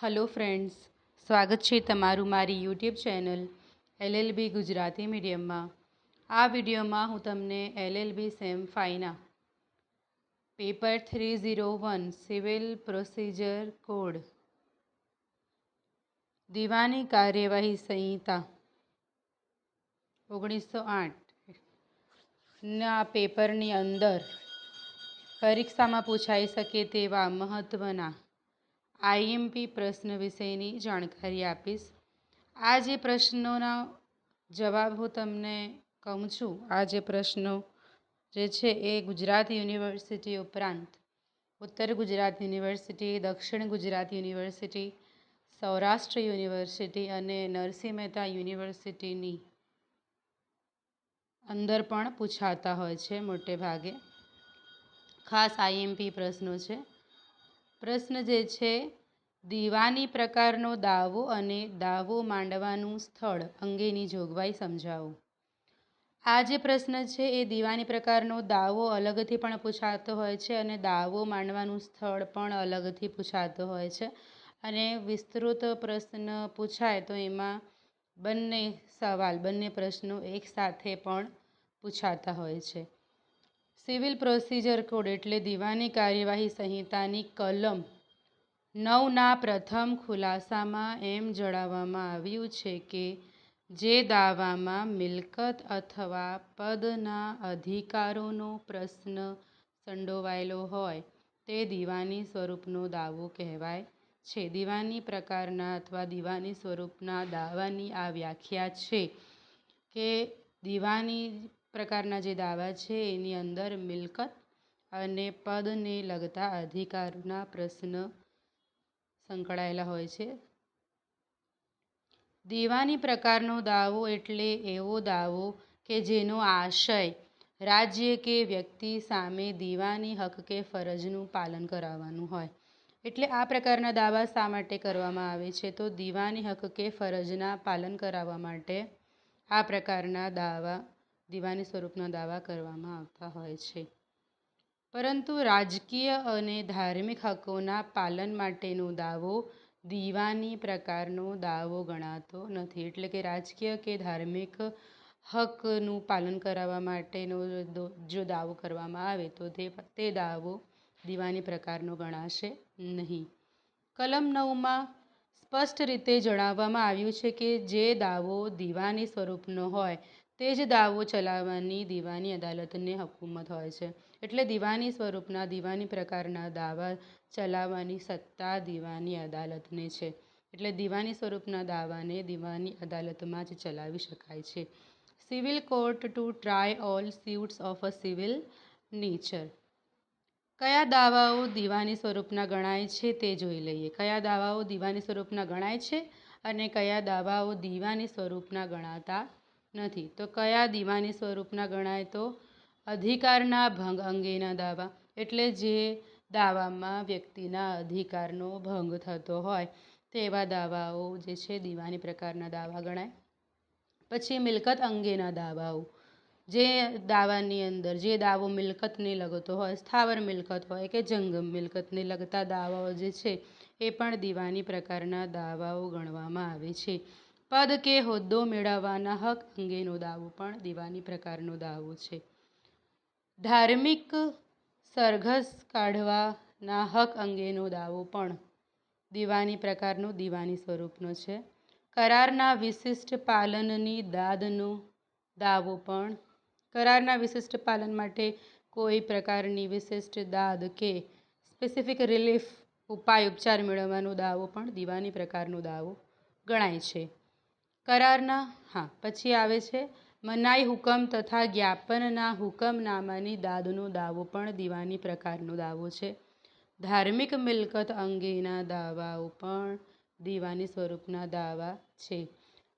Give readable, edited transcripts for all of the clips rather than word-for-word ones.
Hello friends, स्वागत है तमारू मारी YouTube channel LLB Gujarati medium में। आ वीडियो में हूँ तमने LLB sem 5 paper 301 civil procedure code दीवानी कार्यवाही संहिता 1908 ना पेपरनी अंदर परीक्षा में पूछाई सके तेवा महत्वना IMP प्रश्न विषयनी जानकारी आपीश। आ जे प्रश्नोना जवाब हूँ तमने कहूँ छूँ। आ जे प्रश्नों जे छे ए गुजरात यूनिवर्सिटी उपरांत उत्तर गुजरात यूनिवर्सिटी, दक्षिण गुजरात यूनिवर्सिटी, सौराष्ट्र यूनिवर्सिटी अने नरसिंह मेहता यूनिवर्सिटीनी अंदर पण पूछाता होय छे। मोटे भागे खास IMP प्रश्नों छे। प्रश्न जे छे दीवानी प्रकारनो दावो अने दावो मांडवानुं स्थळ अंगेनी जोगवाई समजावो। आ जे प्रश्न छे ए दीवानी प्रकारनो दावो अलगथी पण पूछातो होय छे अने दावो मांडवानुं स्थळ पण अलगथी पूछातो होय छे। अने विस्तृत प्रश्न पूछाय तो एमां बंने सवाल बंने प्रश्नों एक साथे पण पूछाता होय छे। सिविल प्रोसीजर कोड एटले दीवानी कार्यवाही संहितानी कलम 9 प्रथम खुलासामां एम जणाववामां आव्युं छे के जे दावामां मिलकत अथवा पदना अधिकारोनो प्रश्न संडोवायेलो होय ते दीवानी स्वरूपनो दावो कहेवाय छे। दीवानी प्रकारना अथवा दीवानी स्वरूपना दावानी आ व्याख्या छे के दीवानी प्रकारना जे दावा छे एनी अंदर मिलकत अने पदने लगता अधिकारना प्रश्न संकळायेला होय छे। दीवानी प्रकारनो दावो एटले एवो दावो के जेनो आशय राज्य के व्यक्ति सामे दीवानी हक के फरजनुं पालन कराववानुं होय। एटले आ प्रकारना दावा शा माटे करवामां आवे छे तो दीवानी हक के फरजना पालन कराववा माटे आ प्रकारना दावा दीवानी स्वरूपना दावा करवामां आवता होय छे। परंतु राजकीय अने धार्मिक हकोना पालन माटेनो दावो दीवानी प्रकारनो दावो गणातो नथी। एटले के राजकीय के धार्मिक हकनुं पालन कराववा माटेनो जो दावो करवामां आवे तो ते दावो दीवानी प्रकारनो गणाशे नहीं। कलम 9 में स्पष्ट रीते जणाववामां आव्युं छे के जे दावो दीवानी स्वरूपनो होय ते ज दावो चलाववानी दीवानी अदालतने हुकूमत होय छे। एटले दीवानी स्वरूपना दीवानी प्रकारना दावा चलाववानी सत्ता दीवानी अदालतने छे। एटले दीवानी स्वरूपना दावाने दीवानी अदालतमां ज चलावी शकाय छे। Civil court to try all suits of a civil nature. कया दावाओ दीवानी स्वरूपना गणाय छे ते जोई लईए। कया दावाओ दीवानी स्वरूपना गणाय छे अने कया दावाओ दीवानी स्वरूपना गणाता नहीं। तो कया दीवानी स्वरूपना गणाय तो अधिकारना भंग अंगेना दावा एटले जे दावामां व्यक्तिना अधिकारनो भंग थतो होय तेवा दावाओ जे छे दीवानी प्रकारना दावा गणाय। पछी मिलकत अंगेना दावाओ जे दावानी अंदर जे दावो मिलकतने लगतो होय स्थावर मिलकत होय के जंगम मिलकतने लगता दावाओ जे छे ए पण दीवानी प्रकारना दावाओ गणवामां आवे छे। पद के होद्दो मेळववाना हक अंगेनो दावो पण दीवानी प्रकारनो दावो छे। धार्मिक सरघस काढवाना हक अंगेनो दावो पण दीवानी प्रकारनो दीवानी स्वरूपनो छे। करारना विशिष्ट पालननी दादनो दावो पण करारना विशिष्ट पालन माटे कोई प्रकारनी विशिष्ट दाद के स्पेसिफिक रिलीफ उपाय उपचार मेळववानो दावो पण दीवानी प्रकारनो दावो गणाय छे। करारना पछी आवे छे मनाई हुकम तथा ज्ञापनना हुकमनामानी दादनो दावो पण दीवानी प्रकारनो दावो छे। धार्मिक मिलकत अंगेना दावाओ पण दीवानी स्वरूपना दावा छे।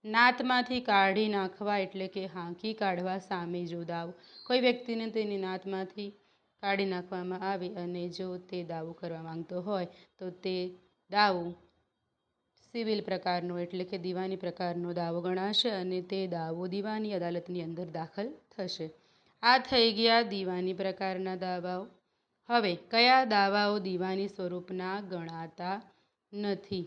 नातमांथी काढी नाखवा एटले के हांकी काढवा सामे जो दावो कोई व्यक्तिने तेनी नातमांथी काढी नाखवामां आवे अने जो ते दावो करवा मांगतो होय तो ते दावो सिविल प्रकारनो एटले के दीवानी प्रकारनो दावो गणाशे अने ते दावो दीवानी अदालतनी अंदर दाखल थशे। आ थई गया दीवानी प्रकारना दावाओ। हवे कया दावाओ दीवानी स्वरूपना गणाता नथी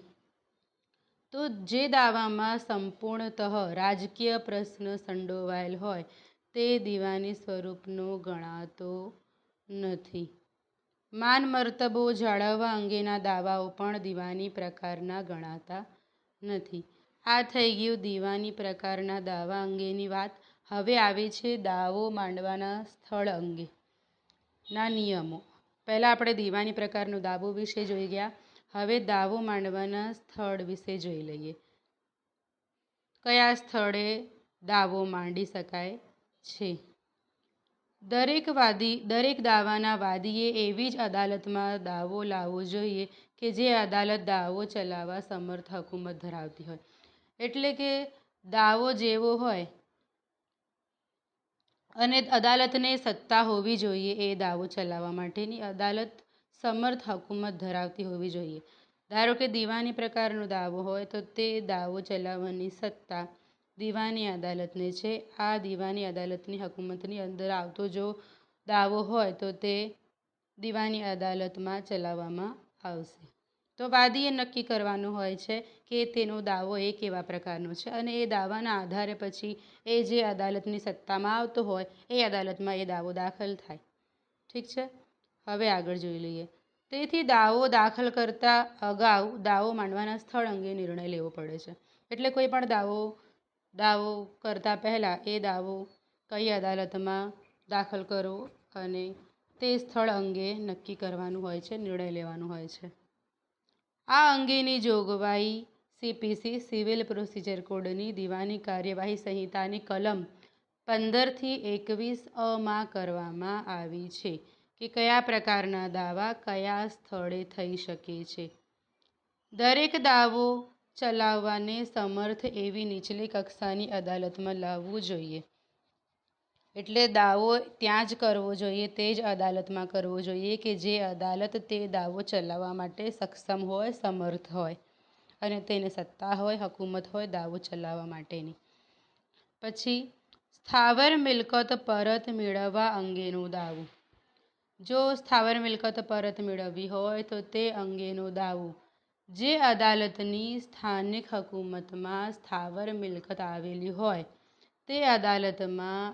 તો જે દાવામાં સંપૂર્ણતઃ રાજકીય પ્રશ્ન સંડોવાયેલ હોય તે દીવાની સ્વરૂપનો ગણાતો નથી. માન મર્તબો જાળવવા અંગેના દાવાઓ પણ દીવાની પ્રકારના ગણાતા નથી. આ થઈ ગયું દીવાની પ્રકારના દાવા અંગેની વાત. હવે આવે છે દાવો માંડવાના સ્થળ અંગેના નિયમો. પહેલાં આપણે દીવાની પ્રકારનો દાવો વિશે જોઈ ગયા. હવે દાવો માંડવાના સ્થળ વિશે જોઈ લઈએ. કયા સ્થળે દાવો માંડી શકાય છે? દરેક દાવાના વાદીએ એવી જ અદાલતમાં દાવો લાવવો જોઈએ કે જે અદાલત દાવો ચલાવવા સમર્થ હુકુમત ધરાવતી હોય. એટલે કે દાવો જેવો હોય અને અદાલતને સત્તા હોવી જોઈએ એ દાવો ચલાવવા માટેની અદાલત સમર્થ હુકુમત ધરાવતી હોવી જોઈએ. ધારો કે દીવાની પ્રકારનો દાવો હોય તો તે દાવો ચલાવવાની સત્તા દીવાની અદાલતને છે. આ દીવાની અદાલતની હુકુમતની અંદર આવતો જો દાવો હોય તો તે દીવાની અદાલતમાં ચલાવવામાં આવશે. તો વાદીએ નક્કી કરવાનું હોય છે કે તેનો દાવો એ કેવા પ્રકારનો છે અને એ દાવાના આધારે પછી એ જે અદાલતની સત્તામાં આવતો હોય એ અદાલતમાં એ દાવો દાખલ થાય. ઠીક છે, હવે આગળ જોઈ લઈએ. તેથી દાવો દાખલ કરતા અગાઉ દાવો માંડવાના સ્થળ અંગે નિર્ણય લેવો પડે છે. એટલે કોઈ પણ દાવો કરતા પહેલાં એ દાવો કઈ અદાલતમાં દાખલ કરવો અને તે સ્થળ અંગે નક્કી કરવાનું હોય છે, નિર્ણય લેવાનો હોય છે. આ અંગેની જોગવાઈ CPC સિવિલ પ્રોસિજર કોડની દીવાની કાર્યવાહી સંહિતાની કલમ 15 થી 21 માં કરવામાં આવી છે કે કયા પ્રકારના દાવા કયા સ્થળે થઈ શકે છે. દરેક દાવો ચલાવવાને સમર્થ એવી નીચલી કક્ષાની અદાલતમાં લાવવું જોઈએ. એટલે દાવો ત્યાં જ કરવો જોઈએ, તે જ અદાલતમાં કરવો જોઈએ કે જે અદાલત તે દાવો ચલાવવા માટે સક્ષમ હોય, સમર્થ હોય અને તેને સત્તા હોય, હુકુમત હોય દાવો ચલાવવા માટેની. પછી સ્થાવર મિલકત પરત મેળવવા અંગેનો દાવો. જો સ્થાવર મિલકત પરત મેળવવી હોય તો તે અંગેનો દાવો જે અદાલતની સ્થાનિક હુકુમતમાં સ્થાવર મિલકત આવેલી હોય તે અદાલતમાં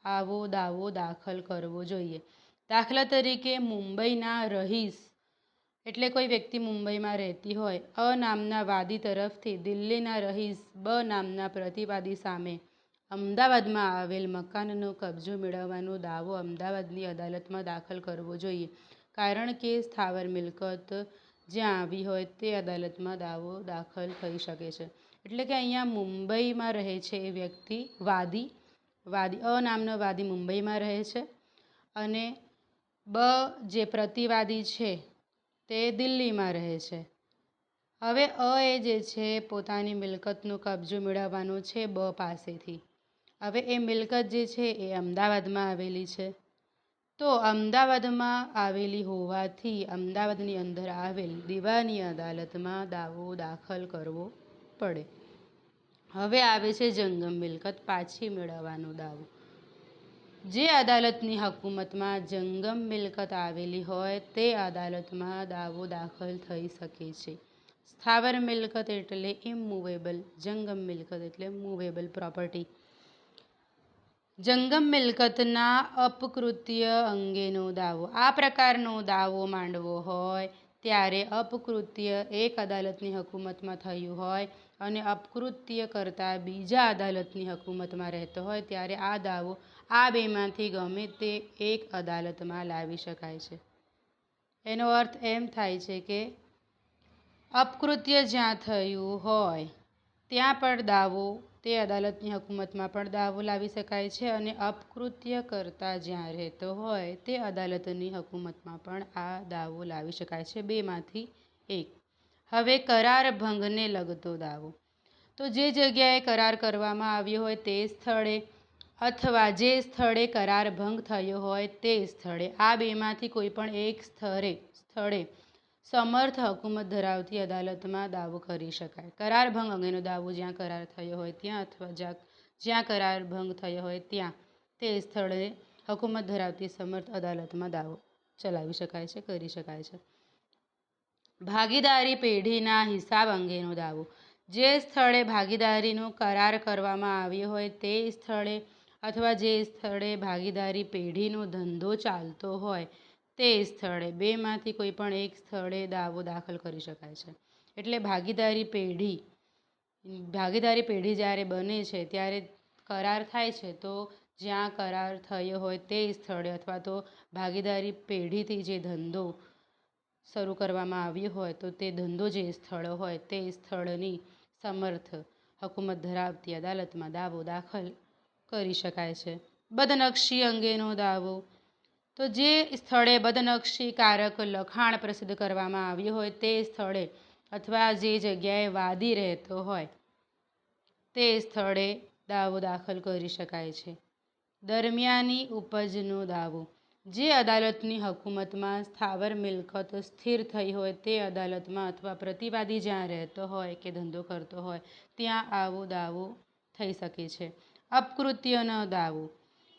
આવો દાવો દાખલ કરવો જોઈએ. દાખલા તરીકે મુંબઈના રહીશ એટલે કોઈ વ્યક્તિ મુંબઈમાં રહેતી હોય, અ નામના વાદી તરફથી દિલ્હીના રહીશ બ નામના પ્રતિવાદી સામે અમદાવાદમાં આવેલ મકાનનો કબજો મેળવવાનો દાવો અમદાવાદની અદાલતમાં દાખલ કરવો જોઈએ. કારણ કે સ્થાવર મિલકત જ્યાં આવી હોય તે અદાલતમાં દાવો દાખલ થઈ શકે છે. એટલે કે અહીંયા મુંબઈમાં રહે છે એ વ્યક્તિ વાદી અ નામનો વાદી મુંબઈમાં રહે છે અને બ જે પ્રતિવાદી છે તે દિલ્હીમાં રહે છે. હવે અ એ જે છે પોતાની મિલકતનો કબજો મેળવવાનો છે બ પાસેથી. હવે એ મિલકત જે છે એ અમદાવાદમાં આવેલી છે. તો અમદાવાદમાં આવેલી હોવાથી અમદાવાદની અંદર આવેલ દીવાની અદાલતમાં દાવો દાખલ કરવો પડે. હવે આવે છે જંગમ મિલકત પાછી મેળવવાનો દાવો. જે અદાલતની હુકુમતમાં જંગમ મિલકત આવેલી હોય તે અદાલતમાં દાવો દાખલ થઈ શકે છે. સ્થાવર મિલકત એટલે ઇમૂવેબલ, જંગમ મિલકત એટલે મૂવેબલ પ્રોપર્ટી. જંગમ મિલકતના અપકૃત્ય અંગેનો દાવો. આ પ્રકારનો દાવો માંડવો હોય ત્યારે અપકૃત્ય એક અદાલતની હુકુમતમાં થયું હોય અને અપકૃત્ય કરતાં બીજા અદાલતની હુકુમતમાં રહેતો હોય ત્યારે આ દાવો આ બેમાંથી ગમે તે એક અદાલતમાં લાવી શકાય છે. એનો અર્થ એમ થાય છે કે અપકૃત્ય જ્યાં થયું હોય ત્યાં પણ દાવો તે અદાલતની હુકુમતમાં પણ દાવો લાવી શકાય છે અને અપકૃત્ય કરતાં જ્યાં રહેતો હોય તે અદાલતની હુકુમતમાં પણ આ દાવો લાવી શકાય છે. બેમાંથી એક. હવે કરાર ભંગને લગતો દાવો. તો જે જગ્યાએ કરાર કરવામાં આવ્યો હોય તે સ્થળે અથવા જે સ્થળે કરાર ભંગ થયો હોય તે સ્થળે આ બેમાંથી કોઈ પણ એક સ્થળે સમર્થ હુકુમત ધરાવતી અદાલતમાં દાવો કરી શકાય. કરાર ભંગ અંગેનો દાવો જ્યાં કરાર થયો હોય ત્યાં અથવા જ્યાં કરાર ભંગ થયો હોય ત્યાં તે સ્થળે હુકુમત ધરાવતી સમર્થ અદાલતમાં દાવો ચલાવી શકાય છે, કરી શકાય છે. ભાગીદારી પેઢીના હિસાબ અંગેનો દાવો. જે સ્થળે ભાગીદારીનો કરાર કરવામાં આવ્યો હોય તે સ્થળે અથવા જે સ્થળે ભાગીદારી પેઢીનો ધંધો ચાલતો હોય તે સ્થળે બેમાંથી કોઈ પણ એક સ્થળે દાવો દાખલ કરી શકાય છે. એટલે ભાગીદારી પેઢી જ્યારે બને છે ત્યારે કરાર થાય છે તો જ્યાં કરાર થયો હોય તે સ્થળે અથવા તો ભાગીદારી પેઢીથી જે ધંધો શરૂ કરવામાં આવ્યો હોય તો તે ધંધો જે સ્થળ હોય તે સ્થળની સમર્થ હકુમત ધરાવતી અદાલતમાં દાવો દાખલ કરી શકાય છે. બદનક્ષી અંગેનો દાવો. તો જે સ્થળે બદનક્ષી કારક લખાણ પ્રસિદ્ધ કરવામાં આવ્યું હોય તે સ્થળે અથવા જે જગ્યાએ વાદી રહેતો હોય તે સ્થળે દાવો દાખલ કરી શકાય છે. દરમિયાની ઉપજનો દાવો. જે અદાલતની હકુમતમાં સ્થાવર મિલકત સ્થિર થઈ હોય તે અદાલતમાં અથવા પ્રતિવાદી જ્યાં રહેતો હોય કે ધંધો કરતો હોય ત્યાં આવો દાવો થઈ શકે છે. અપકૃત્યનો દાવો.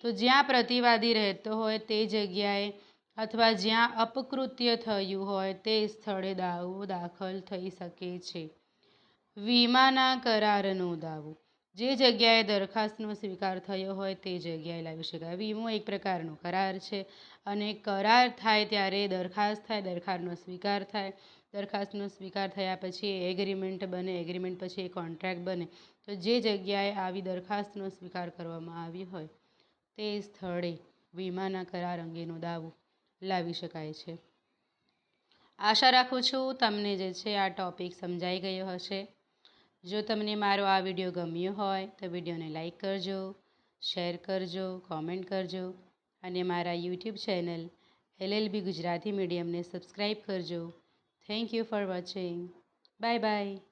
તો જ્યાં પ્રતિવાદી રહેતો હોય તે જગ્યાએ અથવા જ્યાં અપકૃત્ય થયું હોય તે સ્થળે દાવો દાખલ થઈ શકે છે. વીમાના કરારનો દાવો. જે જગ્યાએ દરખાસ્તનો સ્વીકાર થયો હોય તે જગ્યાએ લાવી શકાય. વીમો એક પ્રકારનો કરાર છે અને કરાર થાય ત્યારે દરખાસ્ત થાય, દરખાસ્તનો સ્વીકાર થયા પછી એગ્રીમેન્ટ બને, એગ્રીમેન્ટ પછી એ કોન્ટ્રાક્ટ બને. તો જે જગ્યાએ આવી દરખાસ્તનો સ્વીકાર કરવામાં આવ્યો હોય તે સ્થળે વીમાના કરાર અંગેનો દાવો લાવી શકાય છે. આશા રાખું છું તમને જે છે આ ટૉપિક સમજાઈ ગયો હશે. જો તમને મારો આ વિડીયો ગમ્યો હોય તો વિડીયોને લાઈક કરજો, શેર કરજો, કોમેન્ટ કરજો અને મારા યુટ્યુબ ચેનલ LLB ગુજરાતી મીડિયમને સબસ્ક્રાઈબ કરજો. Thank you for watching. Bye by.